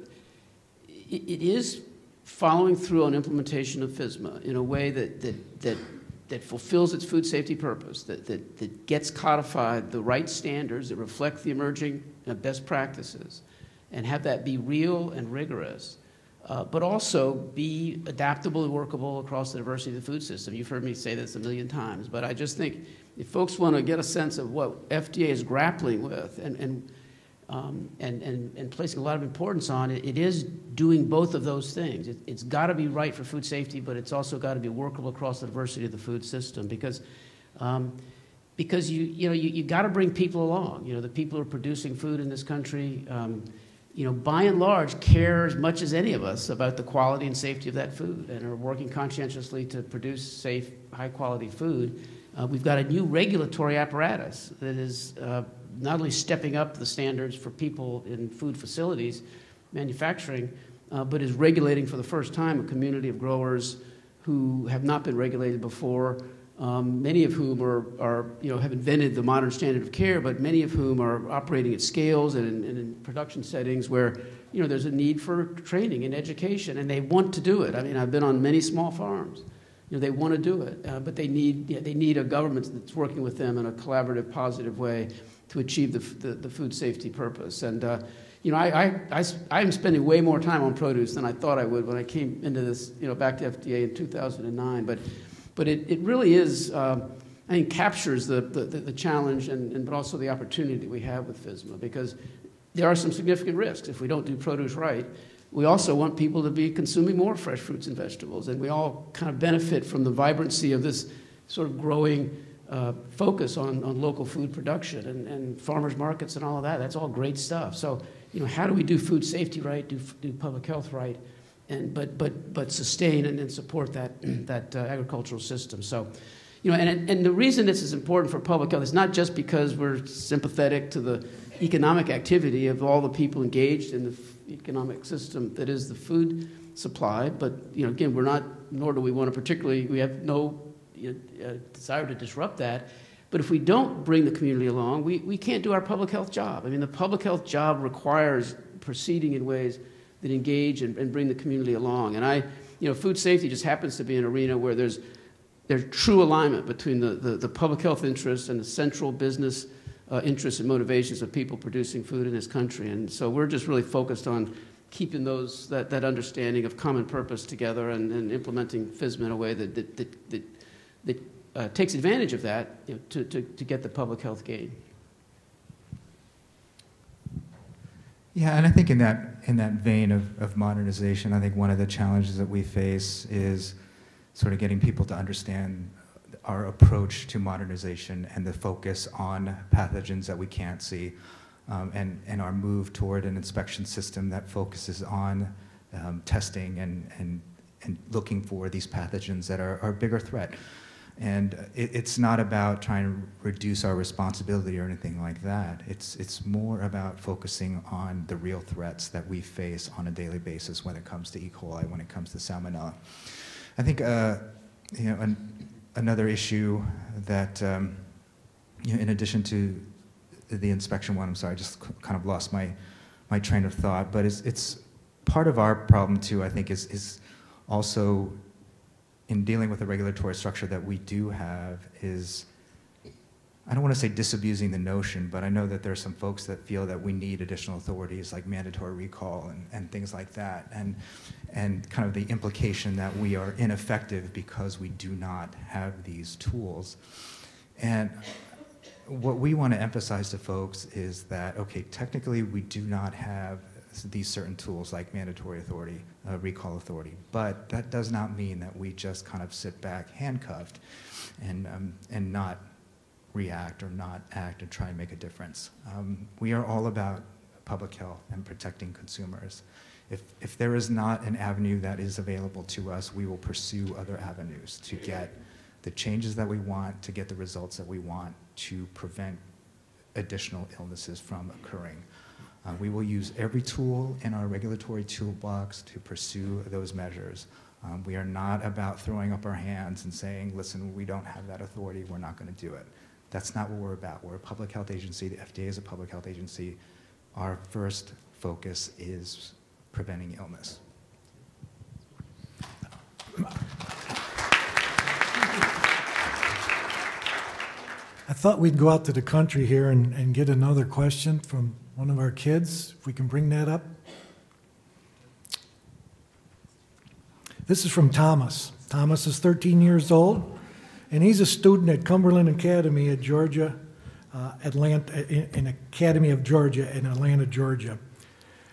it is following through on implementation of FSMA in a way that fulfills its food safety purpose, that gets codified the right standards that reflect the emerging best practices, and have that be real and rigorous, but also be adaptable and workable across the diversity of the food system. You've heard me say this a million times, but I just think if folks want to get a sense of what FDA is grappling with and placing a lot of importance on, it is doing both of those things. It's got to be right for food safety, but it's also got to be workable across the diversity of the food system because you got to bring people along. The people who are producing food in this country, by and large, care as much as any of us about the quality and safety of that food and are working conscientiously to produce safe, high-quality food. We've got a new regulatory apparatus that is not only stepping up the standards for people in food facilities, manufacturing, but is regulating for the first time a community of growers who have not been regulated before, many of whom have invented the modern standard of care, but many of whom are operating at scales and in production settings where there's a need for training and education, and they want to do it. I mean, I've been on many small farms. They want to do it, but they need a government that's working with them in a collaborative, positive way to achieve the food safety purpose. And I'm spending way more time on produce than I thought I would when I came into this, back to FDA in 2009. But it really is, I think, captures the challenge but also the opportunity that we have with FSMA, because there are some significant risks if we don't do produce right. We also want people to be consuming more fresh fruits and vegetables, and we all kind of benefit from the vibrancy of this sort of growing focus on local food production and farmers markets and all of that. That's all great stuff. So, how do we do food safety right, do public health right, but sustain and support that agricultural system? So, and the reason this is important for public health is not just because we're sympathetic to the economic activity of all the people engaged in the economic system that is the food supply, but again, nor do we want to we have no desire to disrupt that. But if we don't bring the community along, we can't do our public health job. I mean, the public health job requires proceeding in ways that engage and bring the community along. And food safety just happens to be an arena where there's true alignment between the public health interests and the central business interests and motivations of people producing food in this country. And so we're just really focused on keeping that understanding of common purpose together and implementing FSMA in a way that takes advantage of that to get the public health gain. Yeah, and I think in that vein of modernization, I think one of the challenges that we face is sort of getting people to understand our approach to modernization and the focus on pathogens that we can't see, and our move toward an inspection system that focuses on testing and looking for these pathogens that are a bigger threat. And it's not about trying to reduce our responsibility or anything like that. It's more about focusing on the real threats that we face on a daily basis when it comes to E. coli, when it comes to salmonella. I think another issue that, in addition to the inspection one, I'm sorry, I just kind of lost my train of thought, but it's part of our problem too, I think, is also in dealing with the regulatory structure that we do have is, I don't want to say disabusing the notion, but I know that there are some folks that feel that we need additional authorities like mandatory recall and things like that, and kind of the implication that we are ineffective because we do not have these tools. And what we want to emphasize to folks is that, okay, technically we do not have these certain tools like mandatory authority, recall authority, but that does not mean that we just kind of sit back handcuffed and not react or not act and try and make a difference. We are all about public health and protecting consumers. If there is not an avenue that is available to us, we will pursue other avenues to get the changes that we want, to get the results that we want, to prevent additional illnesses from occurring. We will use every tool in our regulatory toolbox to pursue those measures. We are not about throwing up our hands and saying, listen, we don't have that authority, we're not going to do it. That's not what we're about. We're a public health agency. The FDA is a public health agency. Our first focus is preventing illness. I thought we'd go out to the country here and get another question from one of our kids, if we can bring that up. This is from Thomas. Thomas is 13 years old, and he's a student at Cumberland Academy at Georgia, in Academy of Georgia in Atlanta, Georgia.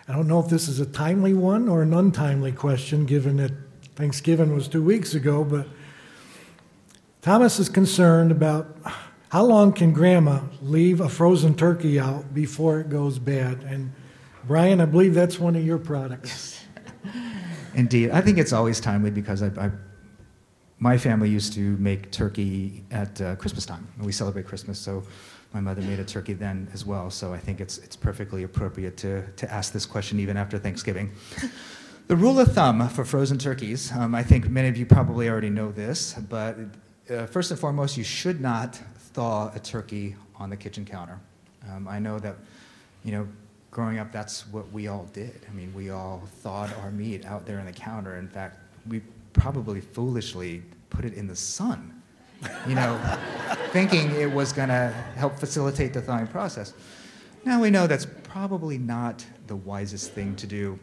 I don't know if this is a timely one or an untimely question, given that Thanksgiving was 2 weeks ago, but Thomas is concerned about how long can Grandma leave a frozen turkey out before it goes bad? And Brian, I believe that's one of your products. Indeed. I think it's always timely because my family used to make turkey at Christmas time. We celebrate Christmas, so my mother made a turkey then as well. So I think it's perfectly appropriate to ask this question even after Thanksgiving. The rule of thumb for frozen turkeys, I think many of you probably already know this, but first and foremost, you should not thaw a turkey on the kitchen counter. I know that, growing up, that's what we all did. I mean, we all thawed our meat out there on the counter. In fact, we probably foolishly put it in the sun, thinking it was going to help facilitate the thawing process. Now we know that's probably not the wisest thing to do.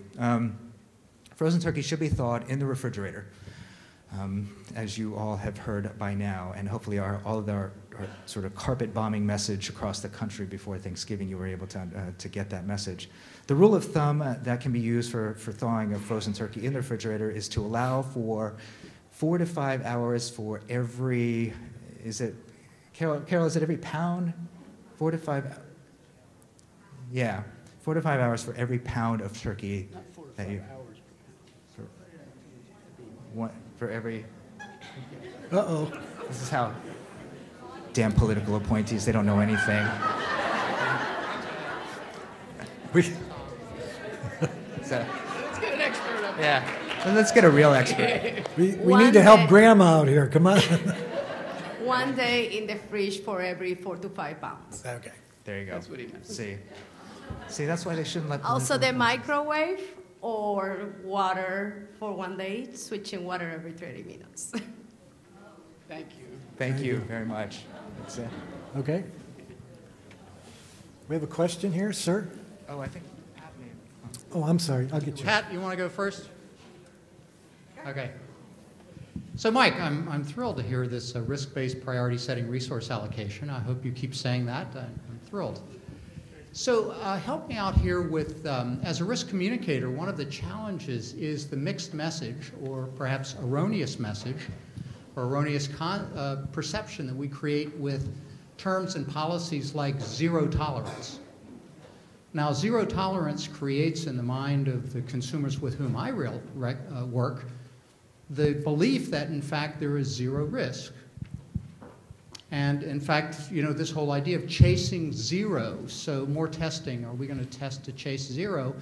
Frozen turkey should be thawed in the refrigerator, as you all have heard by now, and hopefully all of our sort of carpet bombing message across the country before Thanksgiving, you were able to get that message. The rule of thumb that can be used for thawing a frozen turkey in the refrigerator is to allow for 4 to 5 hours for every, Carol, is it every pound? 4 to 5, yeah, 4 to 5 hours for every pound of turkey. Not 4 to 5 hours. For every, Uh-oh. this is how, damn political appointees, they don't know anything. So, Let's get an expert up. Yeah, let's get a real expert. We need to help Grandma out here. Come on. 1 day in the fridge for every 4 to 5 pounds. Okay. There you go. That's what he meant. See, that's why they shouldn't let. Also, the microwave or water for 1 day, switching water every 30 minutes. Thank you. Thank you very much. That's it. Okay. We have a question here, sir. Oh, I think. Oh, I'm sorry. I'll get you. Pat, you want to go first? Okay. So, Mike, I'm thrilled to hear this risk-based priority setting resource allocation. I hope you keep saying that. I'm thrilled. So help me out here with, as a risk communicator, one of the challenges is the mixed message, or perhaps erroneous message, or erroneous perception that we create with terms and policies like zero tolerance. Now, zero tolerance creates in the mind of the consumers with whom I work the belief that, in fact, there is zero risk. And, in fact, this whole idea of chasing zero, so more testing, are we going to test to chase zero?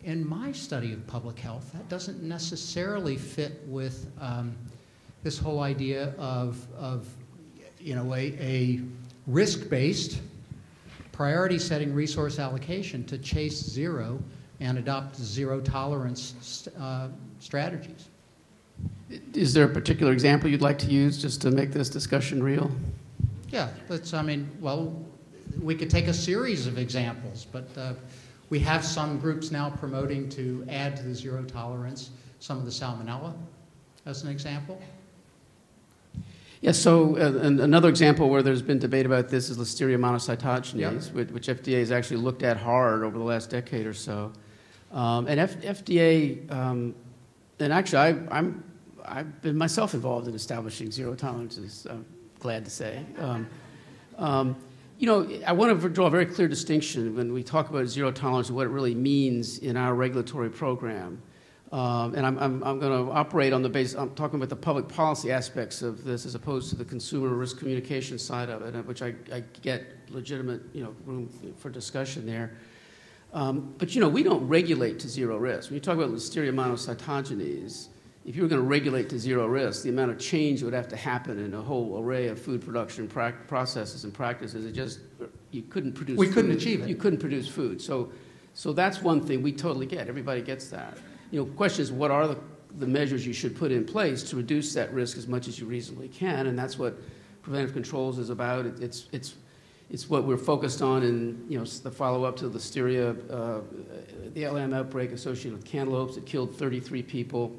In my study of public health, that doesn't necessarily fit with this whole idea of a risk-based priority setting resource allocation to chase zero and adopt zero tolerance strategies. Is there a particular example you'd like to use just to make this discussion real? Yeah, we could take a series of examples, but we have some groups now promoting to add to the zero tolerance some of the salmonella, as an example. Yeah, so another example where there's been debate about this is Listeria monocytogenes, Yep. which FDA has actually looked at hard over the last decade or so. And FDA, and actually I've been myself involved in establishing zero tolerances, I'm glad to say. I want to draw a very clear distinction when we talk about zero tolerance and what it really means in our regulatory program. And I'm going to operate on the basis, I'm talking about the public policy aspects of this as opposed to the consumer risk communication side of it, which I get legitimate room for discussion there. But we don't regulate to zero risk. When you talk about Listeria monocytogenes, if you were going to regulate to zero risk, the amount of change that would have to happen in a whole array of food production processes and practices, you couldn't produce food. We couldn't achieve it. You couldn't produce food. So that's one thing we totally get. Everybody gets that. The question is, what are the measures you should put in place to reduce that risk as much as you reasonably can? And that's what preventive controls is about. It's what we're focused on in the follow-up to the Listeria, the LM outbreak associated with cantaloupes that killed 33 people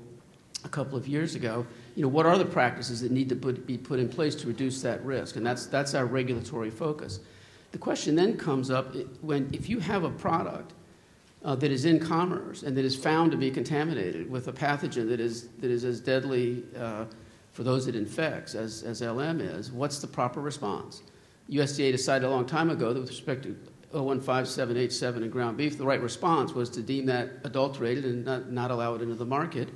a couple of years ago. What are the practices that need to be put in place to reduce that risk? And that's our regulatory focus. The question then comes up if you have a product that is in commerce and that is found to be contaminated with a pathogen that is as deadly for those it infects as LM is, what's the proper response? USDA decided a long time ago that with respect to 015787 in ground beef, the right response was to deem that adulterated and not allow it into the market.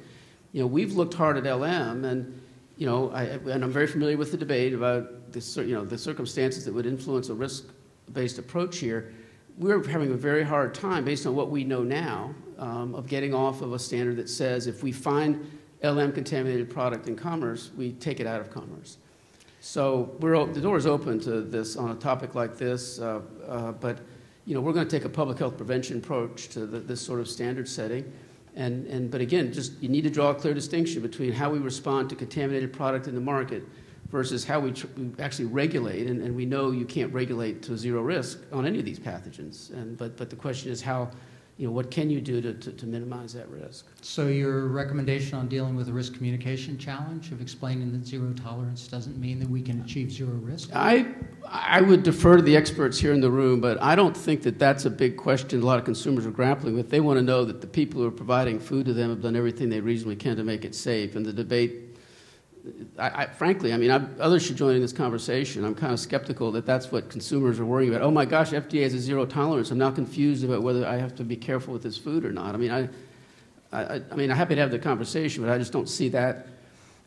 We've looked hard at LM, and I'm very familiar with the debate about the circumstances that would influence a risk-based approach here. We're having a very hard time, based on what we know now, of getting off of a standard that says if we find LM contaminated product in commerce, we take it out of commerce. So the door is open to this on a topic like this, but we're going to take a public health prevention approach to this sort of standard setting. But again, just you need to draw a clear distinction between how we respond to contaminated product in the market versus how we actually regulate. And we know you can't regulate to zero risk on any of these pathogens. But the question is how, what can you do to minimize that risk? So your recommendation on dealing with the risk communication challenge of explaining that zero tolerance doesn't mean that we can achieve zero risk? I would defer to the experts here in the room, but I don't think that that's a big question a lot of consumers are grappling with. They want to know that the people who are providing food to them have done everything they reasonably can to make it safe. And the debate, frankly, others should join in this conversation. I'm kind of skeptical that that's what consumers are worrying about. Oh my gosh, FDA has a zero tolerance. I'm now confused about whether I have to be careful with this food or not. I'm happy to have the conversation, but I just don't see that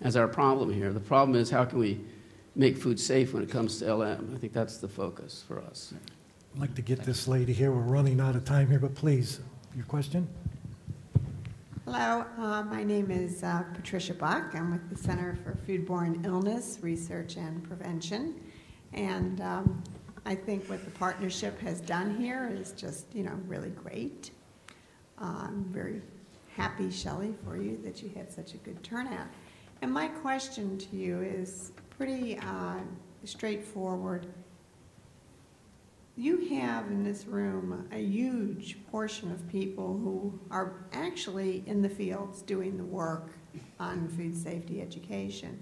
as our problem here. The problem is how can we make food safe when it comes to LM. I think that's the focus for us. I'd like to get this lady here. We're running out of time here, but please, your question? Hello, my name is Patricia Buck. I'm with the Center for Foodborne Illness Research and Prevention. And I think what the partnership has done here is just, really great. I'm very happy, Shelley, for you that you had such a good turnout. And my question to you is pretty straightforward. You have in this room a huge portion of people who are actually in the fields doing the work on food safety education.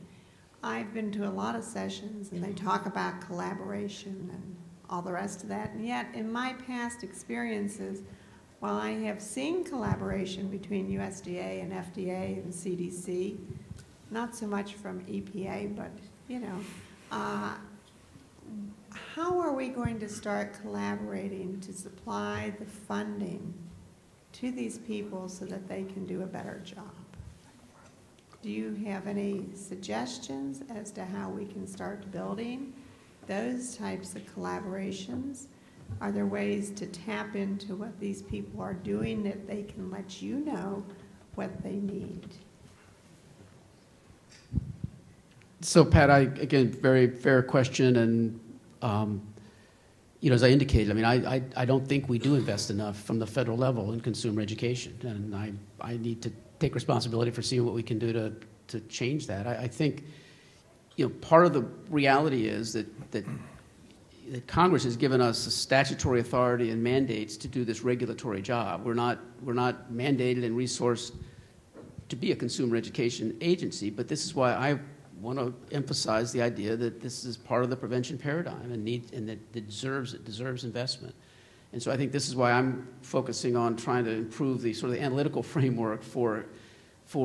I've been to a lot of sessions and they talk about collaboration and all the rest of that, and yet in my past experiences, while I have seen collaboration between USDA and FDA and CDC, not so much from EPA, but how are we going to start collaborating to supply the funding to these people so that they can do a better job? Do you have any suggestions as to how we can start building those types of collaborations? Are there ways to tap into what these people are doing that they can let you know what they need? So, Pat, again, very fair question, and as I indicated, I don't think we do invest enough from the federal level in consumer education, and I need to take responsibility for seeing what we can do to change that. I think, part of the reality is that Congress has given us a statutory authority and mandates to do this regulatory job. We're not mandated and resourced to be a consumer education agency, but this is why I want to emphasize the idea that this is part of the prevention paradigm and that it deserves investment. And so I think this is why I'm focusing on trying to improve the sort of the analytical framework for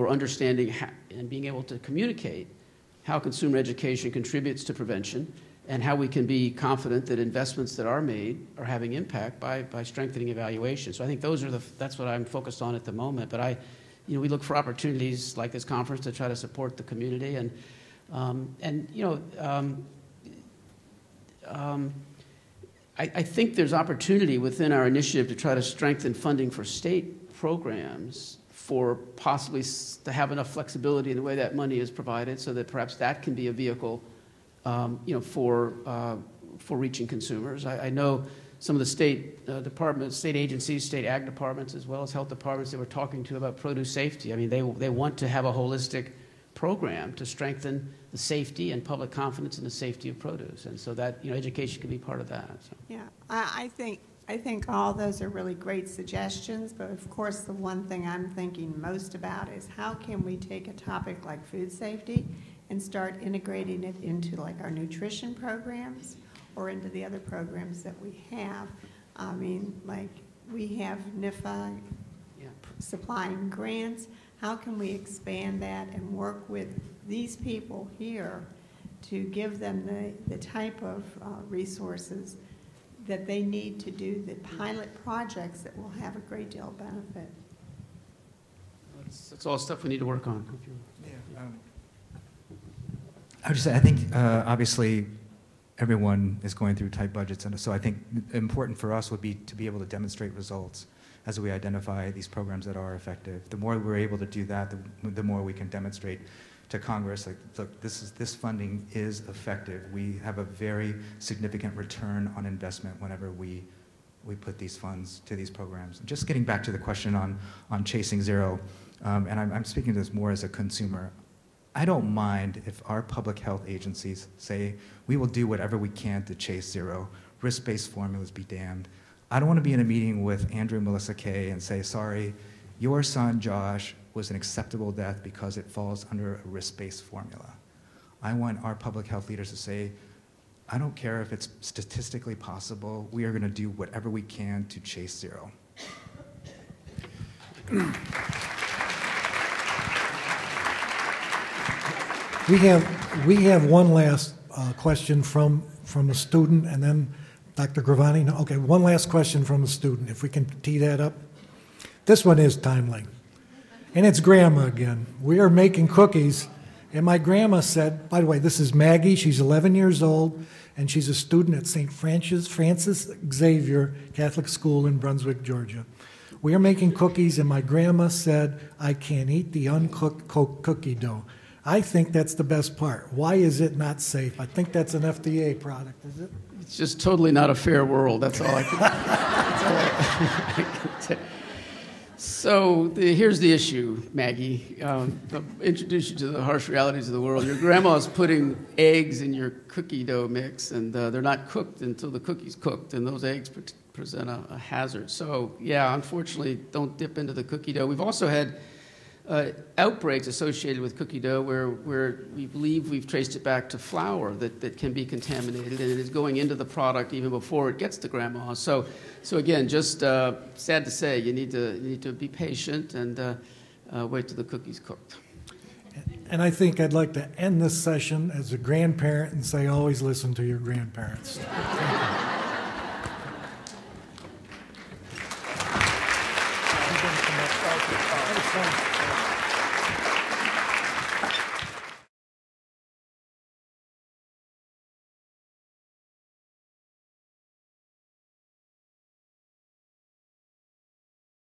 understanding and being able to communicate how consumer education contributes to prevention and how we can be confident that investments that are made are having impact by strengthening evaluation. So I think that's what I'm focused on at the moment. But we look for opportunities like this conference to try to support the community I think there's opportunity within our initiative to try to strengthen funding for state programs for possibly to have enough flexibility in the way that money is provided so that perhaps that can be a vehicle for reaching consumers. I know some of the state departments, state agencies, state ag departments, as well as health departments that we're talking to about produce safety. They want to have a holistic program to strengthen the safety and public confidence in the safety of produce, and so that education can be part of that. So. Yeah, I think all those are really great suggestions, but of course the one thing I'm thinking most about is how can we take a topic like food safety and start integrating it into like our nutrition programs or into the other programs that we have. Like we have NIFA supplying grants. How can we expand that and work with these people here to give them the type of resources that they need to do the pilot projects that will have a great deal of benefit? That's all stuff we need to work on. I would just say, I think obviously everyone is going through tight budgets, and so I think important for us would be to be able to demonstrate results as we identify these programs that are effective. The more we're able to do that, the more we can demonstrate to Congress, like, look, this funding is effective. We have a very significant return on investment whenever we put these funds to these programs. Just getting back to the question on chasing zero, and I'm speaking to this more as a consumer. I don't mind if our public health agencies say, we will do whatever we can to chase zero. Risk-based formulas be damned. I don't want to be in a meeting with Andrew and Melissa Kay and say, sorry, your son, Josh, was an acceptable death because it falls under a risk-based formula. I want our public health leaders to say, I don't care if it's statistically possible, we are going to do whatever we can to chase zero. We have one last question from a student, and then Dr. Gravani. No, okay, one last question from a student, if we can tee that up. This one is timely. And it's Grandma again. We are making cookies, and my grandma said, by the way, this is Maggie. She's 11 years old, and she's a student at St. Francis Xavier Catholic School in Brunswick, Georgia. We are making cookies, and my grandma said, I can't eat the uncooked cookie dough. I think that's the best part. Why is it not safe? I think that's an FDA product, is it? It's just totally not a fair world. That's all I can say. So here's the issue, Maggie. I'll introduce you to the harsh realities of the world. Your grandma's putting eggs in your cookie dough mix, and they're not cooked until the cookie's cooked, and those eggs present a hazard. So, yeah, unfortunately, don't dip into the cookie dough. We've also had outbreaks associated with cookie dough where we believe we've traced it back to flour that can be contaminated, and it is going into the product even before it gets to grandma. So again, just sad to say, you need to be patient and wait till the cookie's cooked. And I think I'd like to end this session as a grandparent and say, always listen to your grandparents. Thank you.